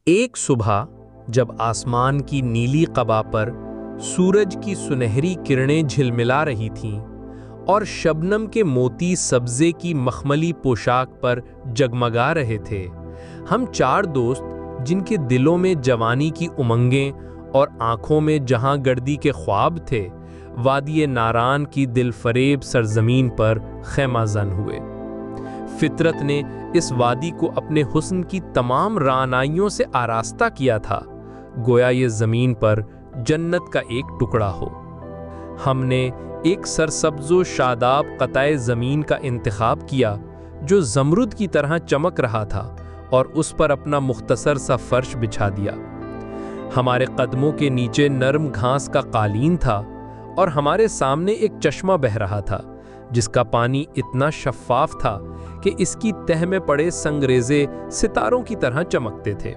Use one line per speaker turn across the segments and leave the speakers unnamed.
ایک صبح جب آسمان کی نیلی قبا پر سورج کی سنہری کرنیں جھلملا رہی تھیں اور شبنم کے موتی سبزے کی مخملی پوشاک پر جگمگا رہے تھے، ہم چار دوست جن کے دلوں میں جوانی کی امنگیں اور آنکھوں میں جہاں گردی کے خواب تھے، وادی ناران کی دل فریب سرزمین پر خیمہ زن ہوئے۔ فطرت نے اس وادی کو اپنے حسن کی تمام رعنائیوں سے آراستہ کیا تھا، گویا یہ زمین پر جنت کا ایک ٹکڑا ہو۔ ہم نے ایک سرسبز و شاداب قطع زمین کا انتخاب کیا جو زمرد کی طرح چمک رہا تھا اور اس پر اپنا مختصر سا فرش بچھا دیا۔ ہمارے قدموں کے نیچے نرم گھاس کا قالین تھا اور ہمارے سامنے ایک چشمہ بہہ رہا تھا جس کا پانی اتنا شفاف تھا کہ اس کی تہہ میں پڑے سنگریزے ستاروں کی طرح چمکتے تھے۔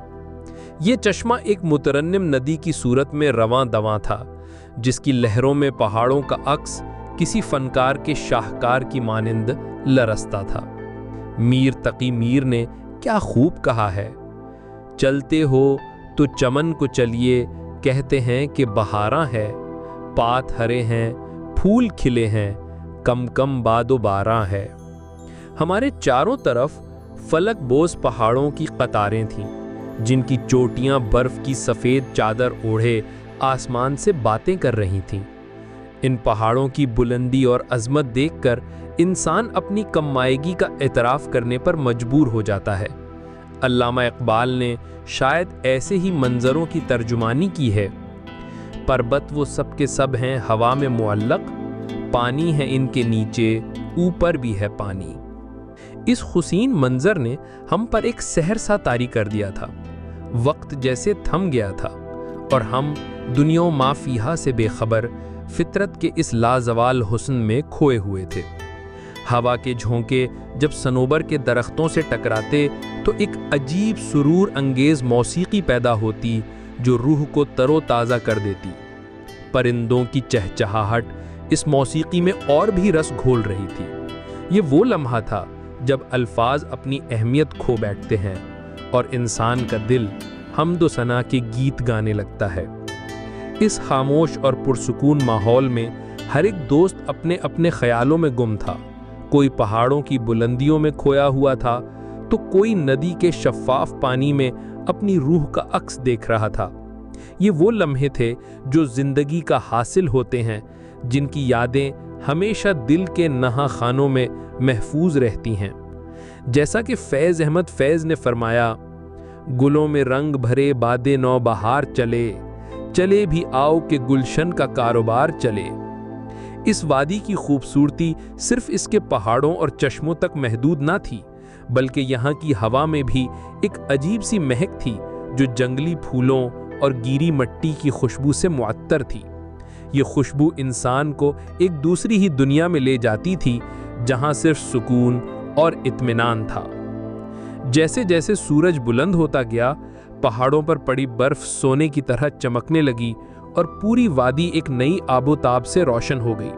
یہ چشمہ ایک مترنم ندی کی صورت میں رواں دواں تھا، جس کی لہروں میں پہاڑوں کا عکس کسی فنکار کے شاہکار کی مانند لرزتا تھا۔ میر تقی میر نے کیا خوب کہا ہے، چلتے ہو تو چمن کو چلیے، کہتے ہیں کہ بہاراں ہے، پات ہرے ہیں، پھول کھلے ہیں، کم کم باد و باراں ہے۔ ہمارے چاروں طرف فلک بوز پہاڑوں کی قطاریں تھیں جن کی چوٹیاں برف کی سفید چادر اوڑھے آسمان سے باتیں کر رہی تھیں۔ ان پہاڑوں کی بلندی اور عظمت دیکھ کر انسان اپنی کم مائگی کا اعتراف کرنے پر مجبور ہو جاتا ہے۔ علامہ اقبال نے شاید ایسے ہی منظروں کی ترجمانی کی ہے، پربت وہ سب کے سب ہیں ہوا میں معلق، پانی ہے ان کے نیچے، اوپر بھی ہے پانی۔ اس حسین منظر نے ہم پر ایک سحر سا طاری کر دیا تھا۔ وقت جیسے تھم گیا تھا اور ہم دنیا و ما فیہا سے بے خبر فطرت کے اس لازوال حسن میں کھوئے ہوئے تھے۔ ہوا کے جھونکے جب صنوبر کے درختوں سے ٹکراتے تو ایک عجیب سرور انگیز موسیقی پیدا ہوتی جو روح کو تر و تازہ کر دیتی۔ پرندوں کی چہچہاہٹ اس موسیقی میں اور بھی رس گھول رہی تھی۔ یہ وہ لمحہ تھا جب الفاظ اپنی اہمیت کھو بیٹھتے ہیں اور انسان کا دل حمد و ثنا کے گیت گانے لگتا ہے۔ اس خاموش اور پرسکون ماحول میں ہر ایک دوست اپنے اپنے خیالوں میں گم تھا۔ کوئی پہاڑوں کی بلندیوں میں کھویا ہوا تھا تو کوئی ندی کے شفاف پانی میں اپنی روح کا عکس دیکھ رہا تھا۔ یہ وہ لمحے تھے جو زندگی کا حاصل ہوتے ہیں، جن کی یادیں ہمیشہ دل کے نہا خانوں میں محفوظ رہتی ہیں۔ جیسا کہ فیض احمد فیض نے فرمایا، گلوں میں رنگ بھرے باد نو بہار چلے، چلے بھی آؤ کہ گلشن کا کاروبار چلے۔ اس وادی کی خوبصورتی صرف اس کے پہاڑوں اور چشموں تک محدود نہ تھی، بلکہ یہاں کی ہوا میں بھی ایک عجیب سی مہک تھی جو جنگلی پھولوں اور گیری مٹی کی خوشبو سے معطر تھی۔ یہ خوشبو انسان کو ایک دوسری ہی دنیا میں لے جاتی تھی جہاں صرف سکون اور اطمینان تھا۔ جیسے جیسے سورج بلند ہوتا گیا، پہاڑوں پر پڑی برف سونے کی طرح چمکنے لگی اور پوری وادی ایک نئی آب و تاب سے روشن ہو گئی۔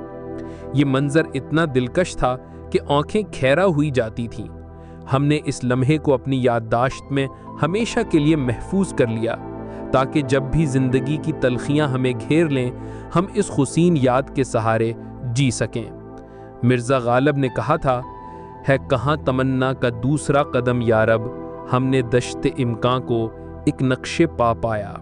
یہ منظر اتنا دلکش تھا کہ آنکھیں کھیرا ہوئی جاتی تھیں۔ ہم نے اس لمحے کو اپنی یادداشت میں ہمیشہ کے لیے محفوظ کر لیا تاکہ جب بھی زندگی کی تلخیاں ہمیں گھیر لیں، ہم اس حسین یاد کے سہارے جی سکیں۔ مرزا غالب نے کہا تھا، ہے کہاں تمنا کا دوسرا قدم یارب، ہم نے دشت امکاں کو ایک نقشے پا پایا۔